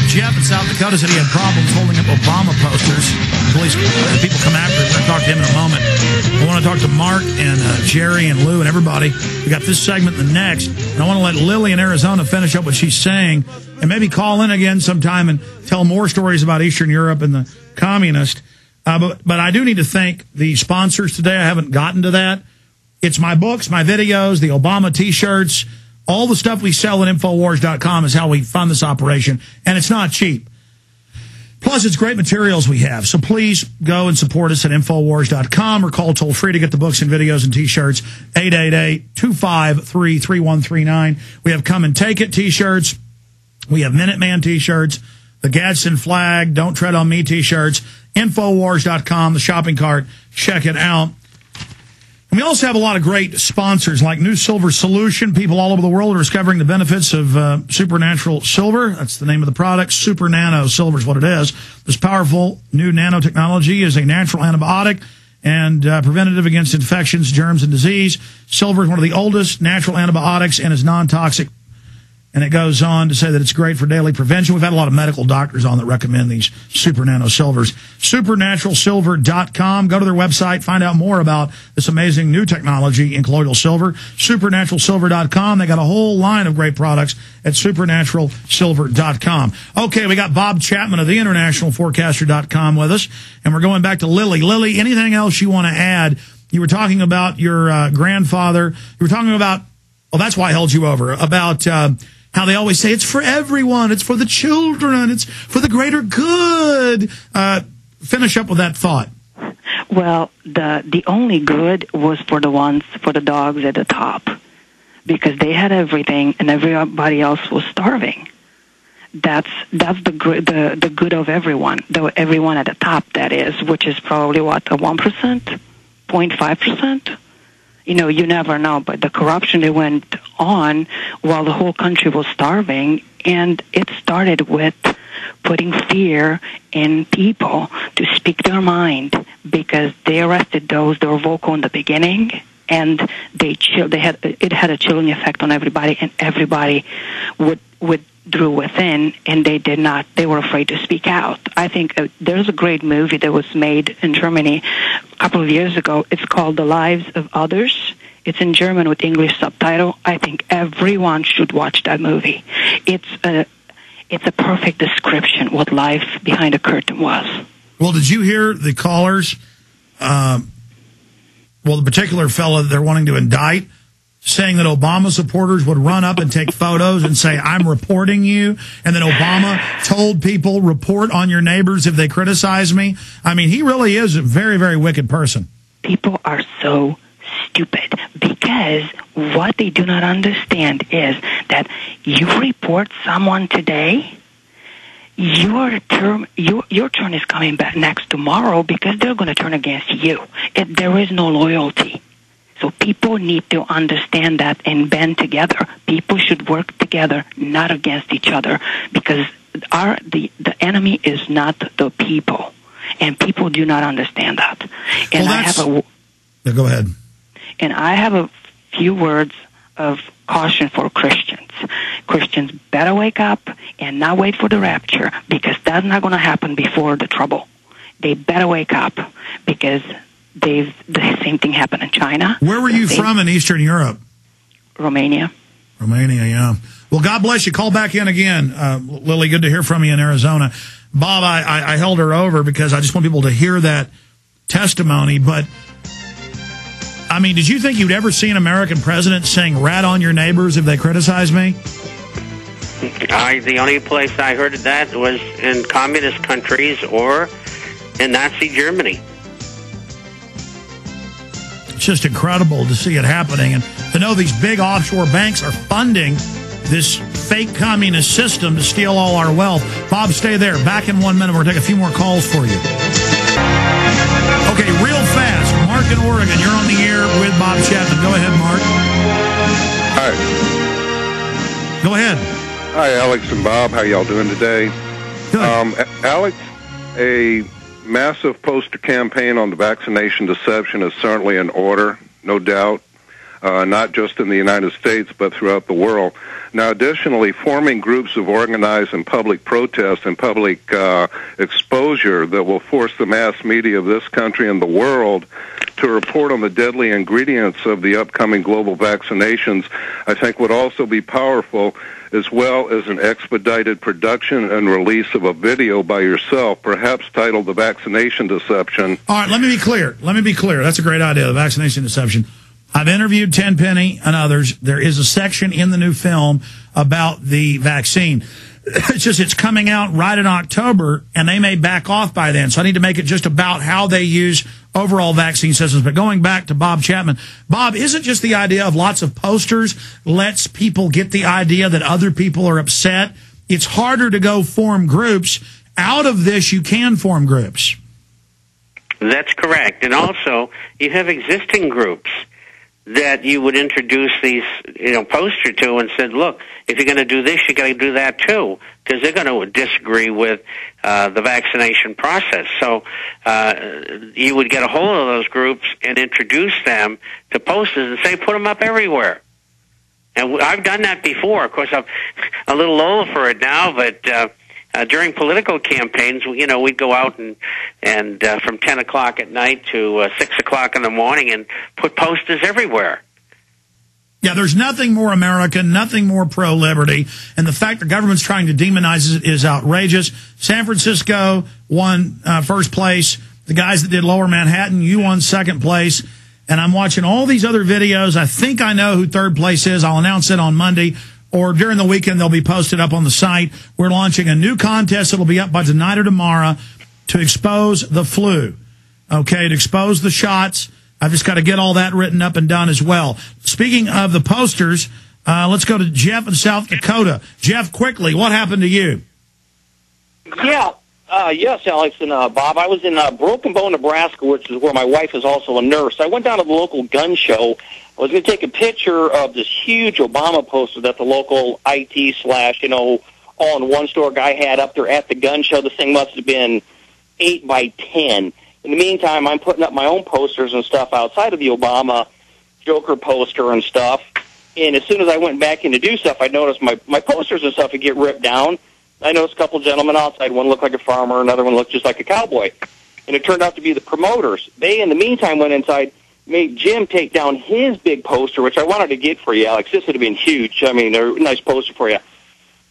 Jeff in South Dakota said he had problems holding up Obama posters. Police people come after him. We're going to talk to him in a moment. I want to talk to Mark and Jerry and Lou and everybody. We got this segment and the next. And I want to let Lily in Arizona finish up what she's saying and maybe call in again sometime and tell more stories about Eastern Europe and the communist. But I do need to thank the sponsors today. I haven't gotten to that. It's my books, my videos, the Obama T-shirts. All the stuff we sell at Infowars.com is how we fund this operation, and it's not cheap. Plus, it's great materials we have. So please go and support us at Infowars.com or call toll-free to get the books and videos and T-shirts, 888-253-3139. We have Come and Take It T-shirts. We have Minuteman T-shirts, the Gadsden Flag, Don't Tread on Me T-shirts, Infowars.com, the shopping cart. Check it out. We also have a lot of great sponsors like New Silver Solution. People all over the world are discovering the benefits of supernatural silver. That's the name of the product. Super Nano Silver is what it is. This powerful new nanotechnology is a natural antibiotic and preventative against infections, germs, and disease. Silver is one of the oldest natural antibiotics and is non-toxic. And it goes on to say that it's great for daily prevention. We've had a lot of medical doctors on that recommend these super nano silvers. Supernaturalsilver.com. Go to their website. Find out more about this amazing new technology in colloidal silver. Supernaturalsilver.com. They got a whole line of great products at supernaturalsilver.com. Okay, we got Bob Chapman of the internationalforecaster.com with us. And we're going back to Lily. Lily, anything else you want to add? You were talking about your grandfather. You were talking about, well, that's why I held you over, about how they always say it's for everyone, it's for the children, it's for the greater good. Finish up with that thought. Well, the only good was for the dogs at the top, because they had everything and everybody else was starving. That's the good of everyone, though everyone at the top, that is, which is probably what, a 1%, 0.5%. You know, you never know, but the corruption that went on while the whole country was starving, and it started with putting fear in people to speak their mind, because they arrested those that were vocal in the beginning, and it had a chilling effect on everybody, and everybody withdrew within, and they were afraid to speak out. I think there's a great movie that was made in Germany a couple of years ago. It's called The Lives of Others. It's in German with English subtitle. I think everyone should watch that movie. It's a perfect description what life behind the curtain was. Well, did you hear the callers? The particular fellow that they're wanting to indict, saying that Obama supporters would run up and take photos and say, I'm reporting you. And then Obama told people, report on your neighbors if they criticize me. I mean, he really is a very, very wicked person. People are so stupid, because what they do not understand is that you report someone today, your turn is coming back next tomorrow, because they're going to turn against you. There is no loyalty. So people need to understand that and band together. People should work together, not against each other, because the enemy is not the people, and people do not understand that. And go ahead. And I have a few words of caution for Christians. Christians better wake up and not wait for the rapture, because that's not going to happen before the trouble. They better wake up, because the same thing happened in China. Where were you from in Eastern Europe? Romania. Romania, yeah. Well, God bless you. Call back in again. Lily, good to hear from you in Arizona. Bob, I held her over because I just want people to hear that testimony. But, I mean, did you think you'd ever see an American president saying, rat on your neighbors if they criticize me? The only place I heard of that was in communist countries or in Nazi Germany. It's just incredible to see it happening, and to know these big offshore banks are funding this fake communist system to steal all our wealth. Bob, stay there. Back in 1 minute. We're going to take a few more calls for you. Okay, real fast. Mark in Oregon, you're on the air with Bob Chapman. Go ahead, Mark. Hi. Go ahead. Hi, Alex and Bob. How y'all doing today? Good. Alex, a massive poster campaign on the vaccination deception is certainly in order, no doubt. not just in the United States, but throughout the world. Now, additionally, forming groups of organized and public protest and public exposure that will force the mass media of this country and the world to report on the deadly ingredients of the upcoming global vaccinations, I think would also be powerful, as well as an expedited production and release of a video by yourself, perhaps titled The Vaccination Deception. All right, let me be clear. That's a great idea, the vaccination deception. I've interviewed Tenpenny and others. There is a section in the new film about the vaccine. It's just it's coming out right in October, and they may back off by then. So I need to make it just about how they use overall vaccine systems. But going back to Bob Chapman, Bob, isn't just the idea of lots of posters lets people get the idea that other people are upset? It's harder to go form groups. Out of this, you can form groups. That's correct. And also, you have existing groups that you would introduce these, poster to and said, look, if you're going to do this, you got to do that too, because they're going to disagree with the vaccination process. So you would get a hold of those groups and introduce them to posters and say, put them up everywhere. And I've done that before. Of course, I'm a little old for it now, but during political campaigns, we'd go out and from 10 o'clock at night to 6 o'clock in the morning and put posters everywhere. Yeah, there's nothing more American, nothing more pro-liberty, and the fact the government's trying to demonize it is outrageous. San Francisco won first place. The guys that did Lower Manhattan, you won second place. And I'm watching all these other videos. I think I know who third place is. I'll announce it on Monday. Or during the weekend, they'll be posted up on the site. We're launching a new contest that'll be up by tonight or tomorrow to expose the flu. Okay, to expose the shots. I've just got to get all that written up and done as well. Speaking of the posters, let's go to Jeff in South Dakota. Jeff, quickly, what happened to you? Yeah. Yes, Alex and Bob. I was in Broken Bow, Nebraska, which is where my wife is also a nurse. I went down to the local gun show. I was going to take a picture of this huge Obama poster that the local IT/ all-in-one store guy had up there at the gun show. This thing must have been 8 by 10. In the meantime, I'm putting up my own posters and stuff outside of the Obama Joker poster and stuff. And as soon as I went back in to do stuff, I noticed my posters and stuff would get ripped down. I noticed a couple gentlemen outside. One looked like a farmer, another one looked just like a cowboy. And it turned out to be the promoters. They, in the meantime, went inside, made Jim take down his big poster, which I wanted to get for you, Alex. This would have been huge. I mean, a nice poster for you.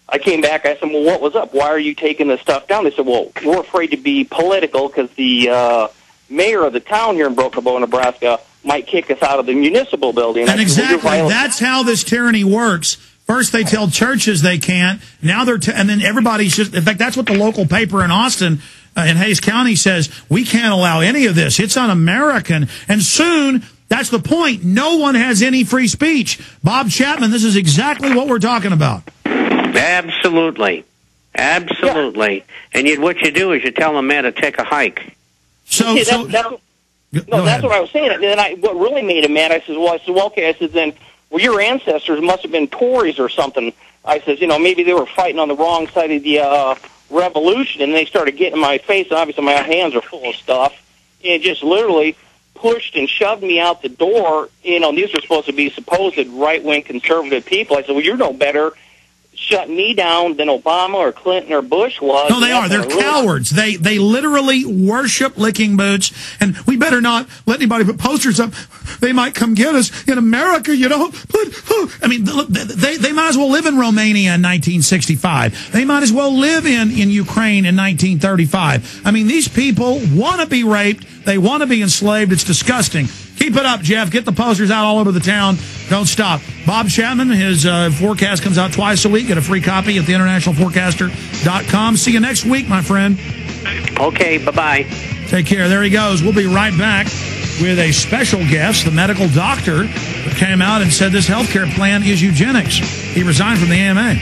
I came back. I asked them, well, what was up? Why are you taking this stuff down? They said, well, we're afraid to be political because the mayor of the town here in Broken Bow, Nebraska, might kick us out of the municipal building. And exactly, that's how this tyranny works. First, they tell churches they can't. Now and then everybody's just, in fact, that's what the local paper in Austin, in Hayes County says, we can't allow any of this. It's un-American. And soon, that's the point. No one has any free speech. Bob Chapman, this is exactly what we're talking about. Absolutely. Absolutely. Yeah. And what you do is you tell them, man, to take a hike. That's what I was saying. And then what really made him mad, I said, okay. I said, then, well, your ancestors must have been Tories or something. I says, maybe they were fighting on the wrong side of the revolution, and they started getting in my face, and obviously my hands are full of stuff, and just literally pushed and shoved me out the door. These were supposed to be supposed right-wing conservative people. I said, well, you're no better shutting me down than Obama or Clinton or Bush was. No, they are. They're cowards. They literally worship licking boots, and we better not let anybody put posters up. They might come get us. In America, I mean, they might as well live in Romania in 1965. They might as well live in Ukraine in 1935. I mean, these people want to be raped. They want to be enslaved. It's disgusting. Keep it up, Jeff. Get the posters out all over the town. Don't stop. Bob Chapman, his forecast comes out twice a week. Get a free copy at theinternationalforecaster.com. See you next week, my friend. Okay, bye-bye. Take care. There he goes. We'll be right back with a special guest, the medical doctor who came out and said this health care plan is eugenics. He resigned from the AMA.